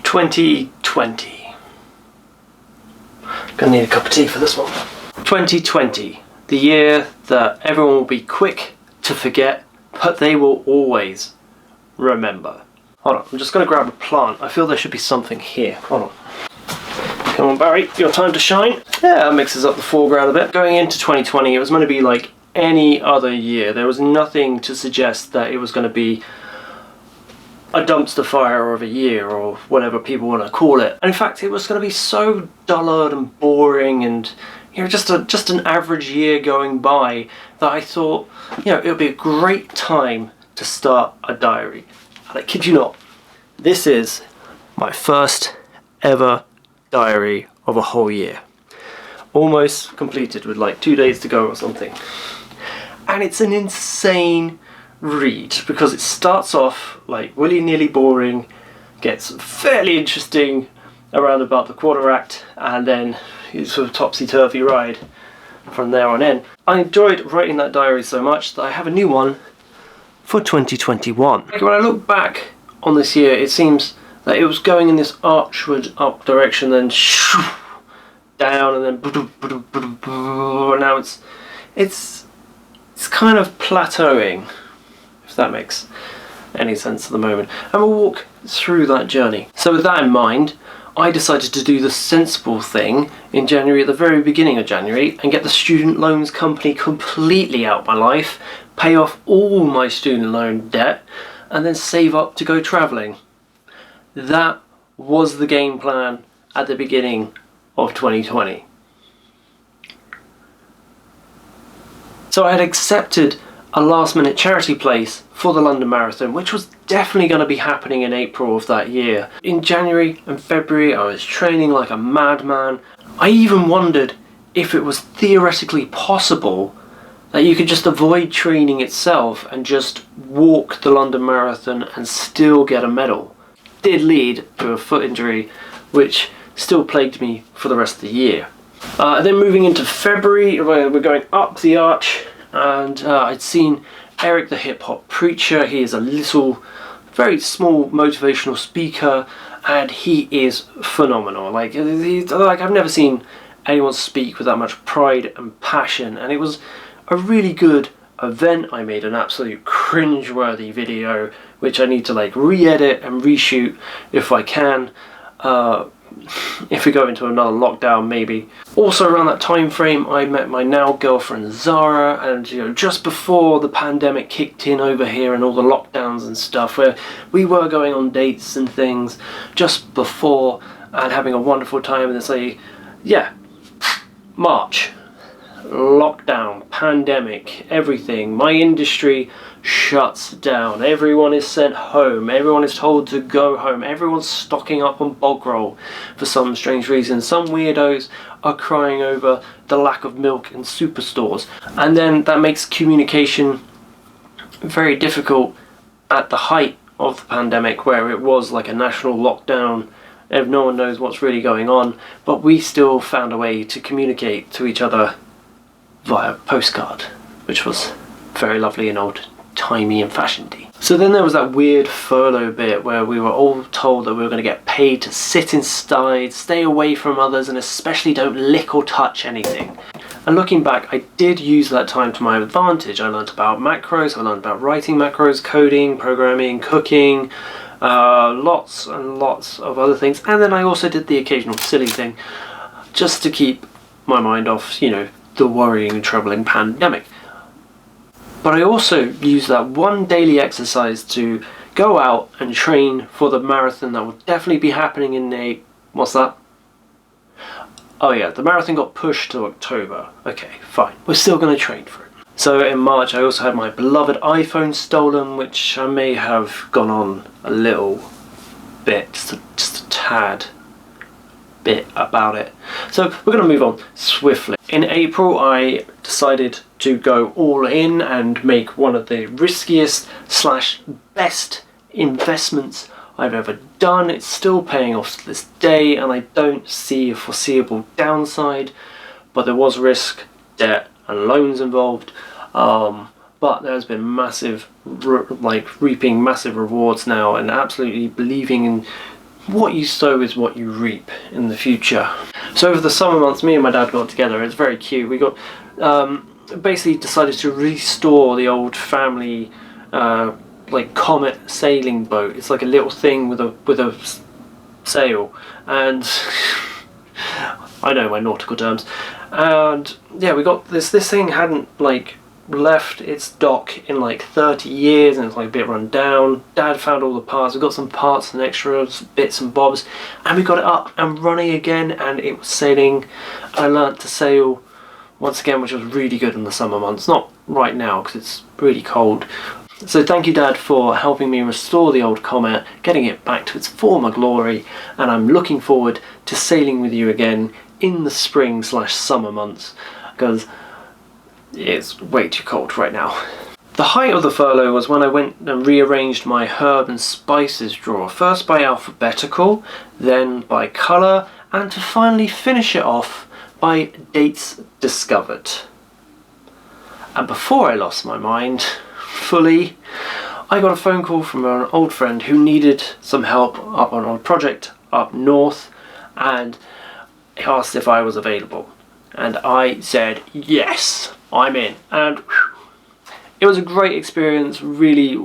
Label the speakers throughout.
Speaker 1: 2020. Gonna need a cup of tea for this one. 2020, the year that everyone will be quick to forget, but they will always remember. Hold on, I'm just gonna grab a plant. I feel there should be something here. Hold on. Come on, Barry, your time to shine. Yeah, that mixes up the foreground a bit. Going into 2020, it was meant to be like any other year. There was nothing to suggest that it was going to be a dumpster fire of a year, or whatever people want to call it. And in fact, it was going to be so dullard and boring and, you know, just an average year going by, that I thought, you know, it would be a great time to start a diary. And I kid you not, this is my first ever diary of a whole year. Almost completed with like 2 days to go or something. And it's an insane read, because it starts off like willy-nilly boring, gets fairly interesting around about the quarter act, and then it's sort of topsy-turvy ride from there on in. I enjoyed writing that diary so much that I have a new one for 2021. When I look back on this year, it seems that it was going in this archward up direction, then down, and then and now it's kind of plateauing, if that makes any sense at the moment. And we'll walk through that journey. So with that in mind, I decided to do the sensible thing in January, at the very beginning of January, and get the student loans company completely out of my life, pay off all my student loan debt, and then save up to go travelling. That was the game plan at the beginning of 2020. So I had accepted a last-minute charity place for the London Marathon, which was definitely going to be happening in April of that year. In January and February, I was training like a madman. I even wondered if it was theoretically possible that you could just avoid training itself and just walk the London Marathon and still get a medal. It did lead to a foot injury, which still plagued me for the rest of the year. Then moving into February, we're going up the arch, and I'd seen Eric the Hip Hop Preacher. He is a little, very small motivational speaker, and he is phenomenal. Like I've never seen anyone speak with that much pride and passion, and it was a really good event. I made an absolute cringe-worthy video, which I need to like re-edit and reshoot if I can. If we go into another lockdown, maybe. Also around that time frame, I met my now girlfriend Zara, and you know, just before the pandemic kicked in over here and all the lockdowns and stuff, where we were going on dates and things just before and having a wonderful time. And it's like, yeah, March, lockdown, pandemic, everything. My industry shuts down. Everyone is sent home. Everyone is told to go home. Everyone's stocking up on bog roll for some strange reason. Some weirdos are crying over the lack of milk in superstores. And then that makes communication very difficult at the height of the pandemic, where it was like a national lockdown. No one knows what's really going on, but we still found a way to communicate to each other via postcard, which was very lovely and old-timey and fashion-y. So then there was that weird furlough bit where we were all told that we were going to get paid to sit inside, stay away from others, and especially don't lick or touch anything. And looking back, I did use that time to my advantage. I learned about macros, I learned about writing macros, coding, programming, cooking, lots and lots of other things. And then I also did the occasional silly thing just to keep my mind off, you know, the worrying and troubling pandemic. But I also used that one daily exercise to go out and train for the marathon that will definitely be happening in what's that? Oh yeah, the marathon got pushed to October. Okay, fine. We're still going to train for it. So in March I also had my beloved iPhone stolen, which I may have gone on a little bit, just a tad bit about it. So we're going to move on swiftly. In April I decided to go all in and make one of the riskiest / best investments I've ever done. It's still paying off to this day, and I don't see a foreseeable downside, but there was risk, debt and loans involved, but there's been massive, reaping massive rewards now, and absolutely believing in what you sow is what you reap in the future. So over the summer months, me and my dad got together. It's very cute. We got basically decided to restore the old family like Comet sailing boat. It's like a little thing with a sail, and I know my nautical terms. And yeah, we got this thing hadn't like left its dock in like 30 years, and it's like a bit run down. Dad found all the parts. We got some parts and extras, bits and bobs, and we got it up and running again, and it was sailing. I learnt to sail once again, which was really good in the summer months. Not right now because it's really cold. So thank you, Dad, for helping me restore the old Comet, getting it back to its former glory, and I'm looking forward to sailing with you again in the spring/summer months, because it's way too cold right now. The height of the furlough was when I went and rearranged my herb and spices drawer, first by alphabetical, then by colour, and to finally finish it off by dates discovered. And before I lost my mind fully, I got a phone call from an old friend who needed some help up on a project up north, and he asked if I was available. And I said, yes, I'm in. And it was a great experience, really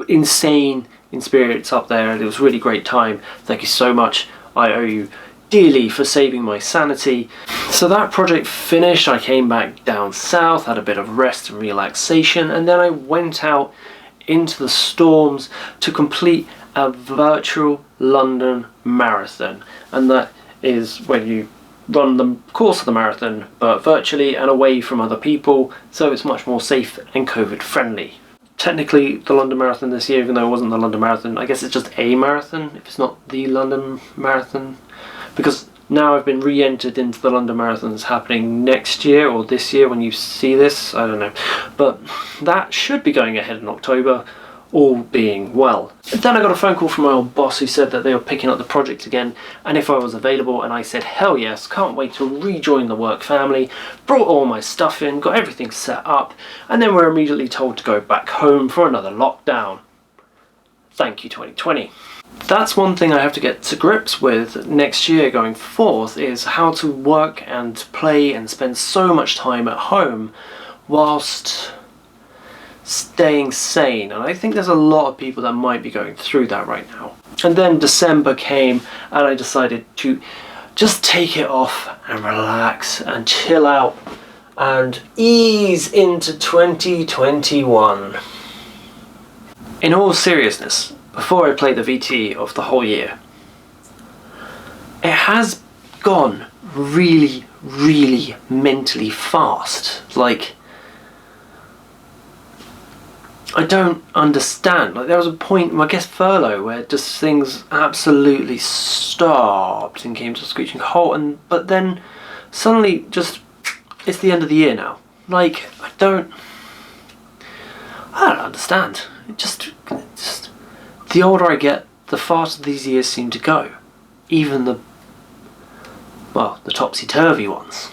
Speaker 1: insane in spirits up there. It was a really great time. Thank you so much. I owe you dearly for saving my sanity. So that project finished, I came back down south, had a bit of rest and relaxation, and then I went out into the storms to complete a virtual London Marathon. And that is when you run the course of the marathon, but virtually and away from other people, so it's much more safe and COVID friendly. Technically the London Marathon this year, even though it wasn't the London Marathon, I guess it's just a marathon if it's not the London Marathon, because now I've been re-entered into the London Marathons happening next year or this year when you see this, I don't know, but that should be going ahead in October, all being well. Then I got a phone call from my old boss who said that they were picking up the project again and if I was available, and I said hell yes, can't wait to rejoin the work family, brought all my stuff in, got everything set up, and then we're immediately told to go back home for another lockdown. Thank you 2020. That's one thing I have to get to grips with next year going forth, is how to work and play and spend so much time at home whilst staying sane, and I think there's a lot of people that might be going through that right now. And then December came and I decided to just take it off and relax and chill out and ease into 2021. In all seriousness, before I play the VT of the whole year, it has gone really, really mentally fast. Like, I don't understand. Like, there was a point, I guess furlough, where just things absolutely stopped and came to a screeching halt, but then suddenly just, it's the end of the year now. Like, I don't understand. It just the older I get, the faster these years seem to go. Even the topsy-turvy ones.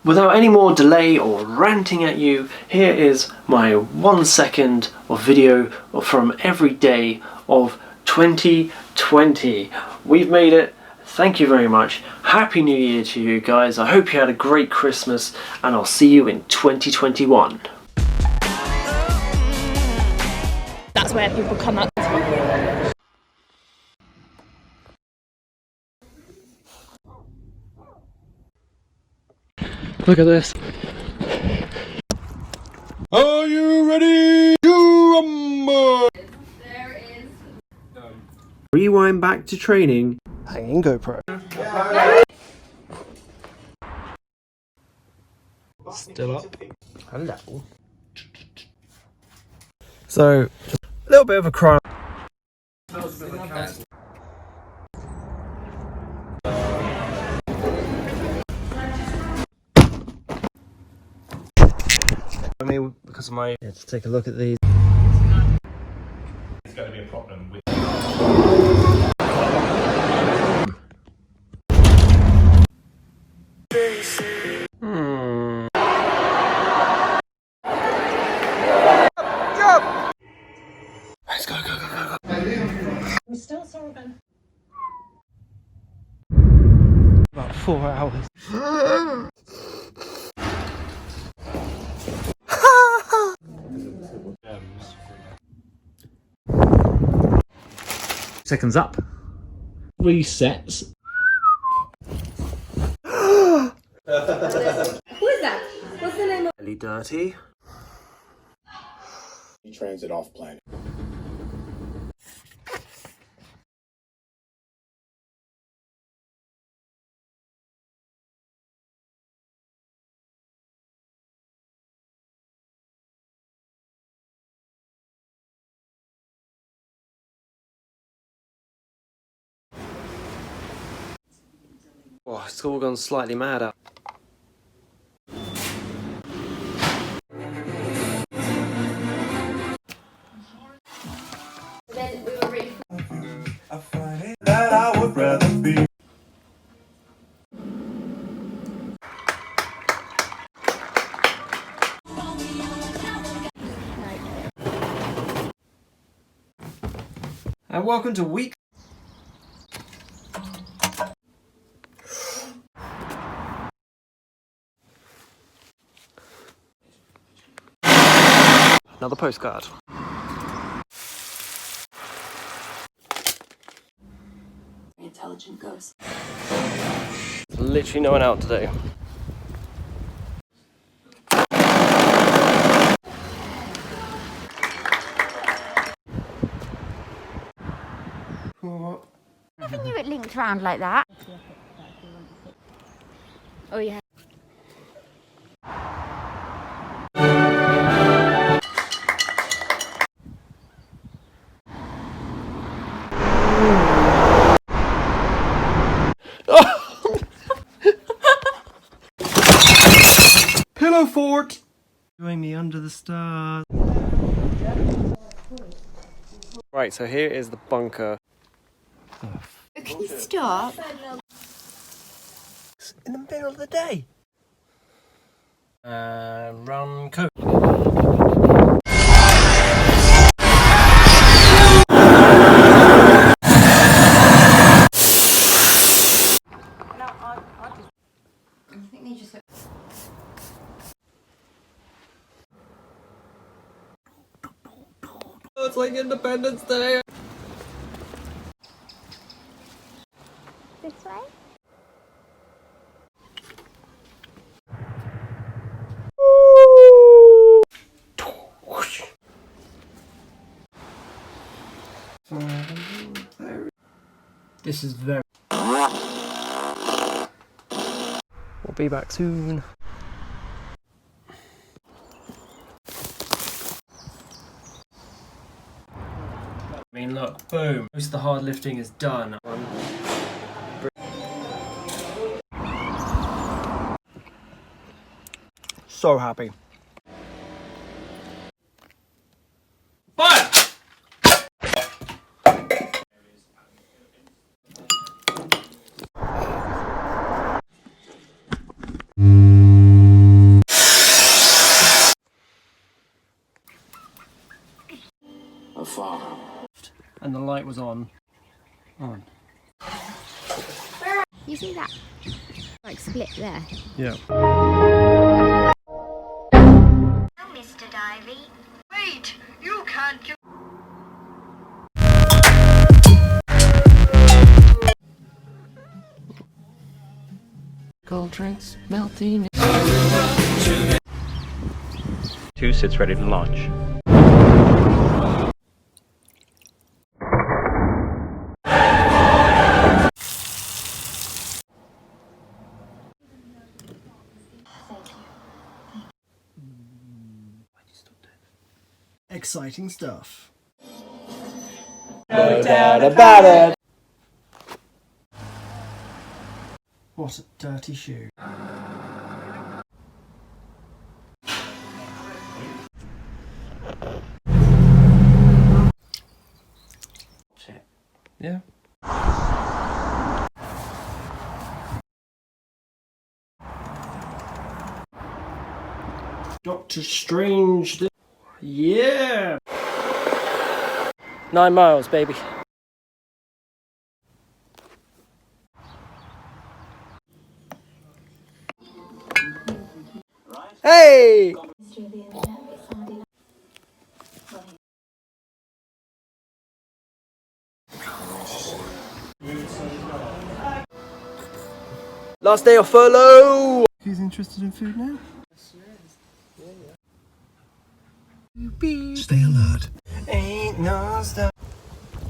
Speaker 1: Without any more delay or ranting at you, here is my 1 second of video from every day of 2020. We've made it. Thank you very much. Happy New Year to you guys. I hope you had a great Christmas, and I'll see you in 2021.
Speaker 2: That's where people come up.
Speaker 1: Look at this.
Speaker 3: Are you ready to rumble?
Speaker 4: There is.
Speaker 1: Rewind back to training. Hanging GoPro. Still up. Hello. So, a little bit of a crime. I mean, because of my... Let's take a look at these.
Speaker 3: It's going to be a problem with...
Speaker 1: Let's go.
Speaker 2: I'm still sorry.
Speaker 1: 4 hours.
Speaker 4: Seconds up. Resets.
Speaker 1: Really dirty.
Speaker 3: Transit off planet.
Speaker 1: Oh, it's all gone slightly mad out.
Speaker 3: That I would rather be.
Speaker 1: And welcome to week. Another postcard.
Speaker 5: Intelligent ghost.
Speaker 1: There's literally no one out today.
Speaker 6: Never knew it linked round like that. Oh yeah.
Speaker 1: Pillow fort! Join me under the stars. Right, so here is the bunker.
Speaker 6: Can you stop?
Speaker 1: In the middle of the day. Run coat.
Speaker 6: I think they just.
Speaker 1: Oh, it's like Independence Day.
Speaker 6: This way?
Speaker 1: This is very. We'll be back soon. I mean, look, boom. Most of the hard lifting is done. So happy. Fire!
Speaker 3: A farm.
Speaker 1: And the light was on. On.
Speaker 6: You see that? Like split there.
Speaker 1: Yeah.
Speaker 6: Mr. Divey.
Speaker 5: Wait! You can't.
Speaker 1: Cold drinks, melting.
Speaker 4: 2 sits ready to launch.
Speaker 1: Exciting stuff.
Speaker 4: No doubt about it.
Speaker 1: What a dirty shoe. Yeah. Doctor Strange. Yeah. 9 miles, baby.
Speaker 4: Hey! Last day of furlough!
Speaker 1: Who's interested in food now?
Speaker 3: Stay alert.
Speaker 1: Ain't no stop.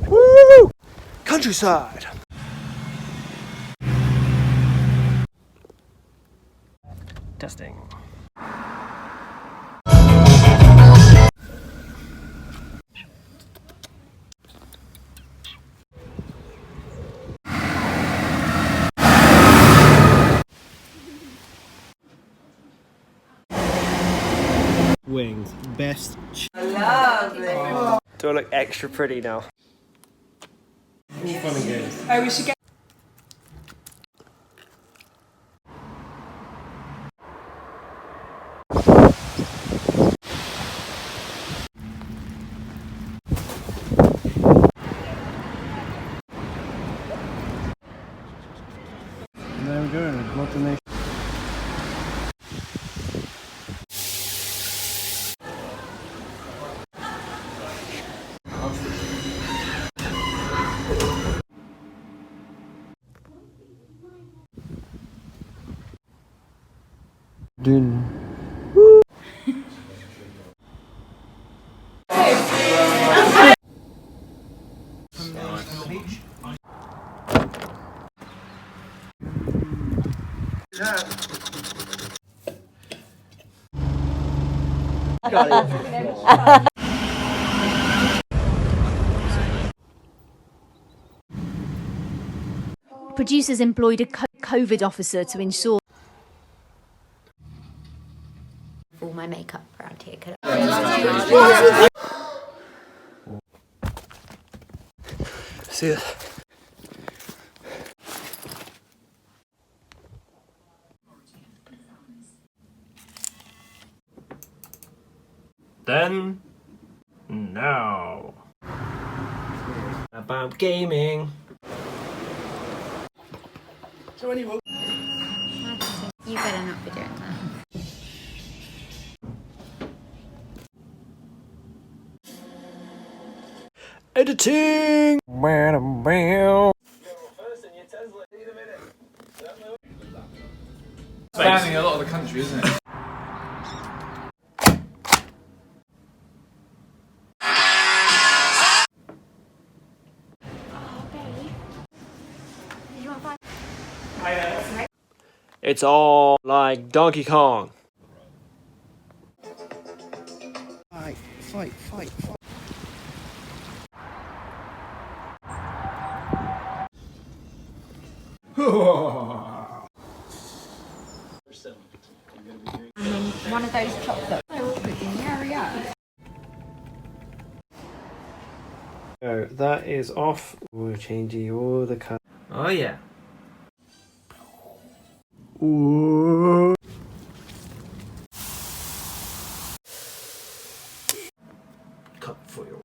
Speaker 4: Woo! Countryside!
Speaker 1: Testing.
Speaker 4: Wings. Best.
Speaker 1: Do I look extra pretty now?
Speaker 4: There we go. Blood donation. Dune.
Speaker 7: Producers employed a COVID officer to ensure
Speaker 6: All my makeup around here.
Speaker 1: See ya. Then, now. About gaming.
Speaker 6: You better not be doing that.
Speaker 4: Editing!
Speaker 8: Spanning a lot of the country, isn't it?
Speaker 4: It's all like Donkey Kong.
Speaker 8: Fight.
Speaker 6: One of those chocolates. Hurry up.
Speaker 1: So that is off. We're changing all the color. Oh yeah.
Speaker 4: Ooh.
Speaker 1: Cut for you.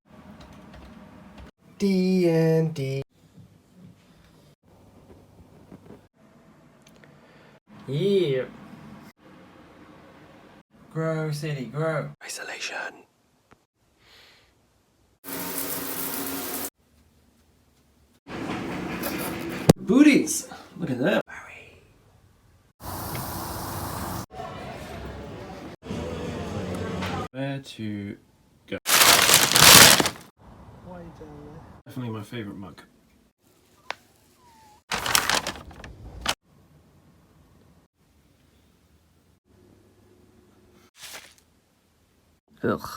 Speaker 1: D&D. Yeah.
Speaker 8: Grow, city, grow.
Speaker 1: Isolation. Booties! Look at that. Where to go? Definitely my favourite mug. Ugh.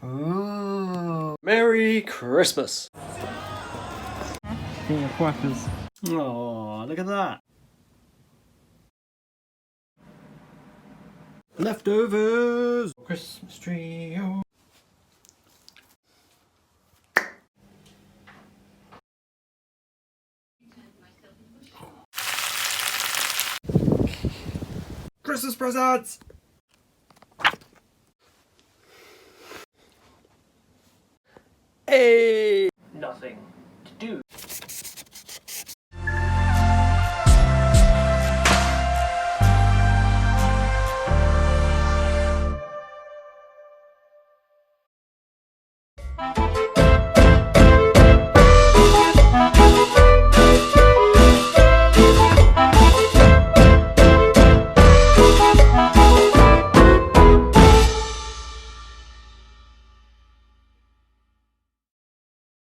Speaker 1: Ooh. Merry Christmas!
Speaker 4: King of Quackers.
Speaker 1: Oh, look at that! Leftovers! Christmas tree. Oh.
Speaker 8: Christmas presents!
Speaker 1: Hey! Nothing.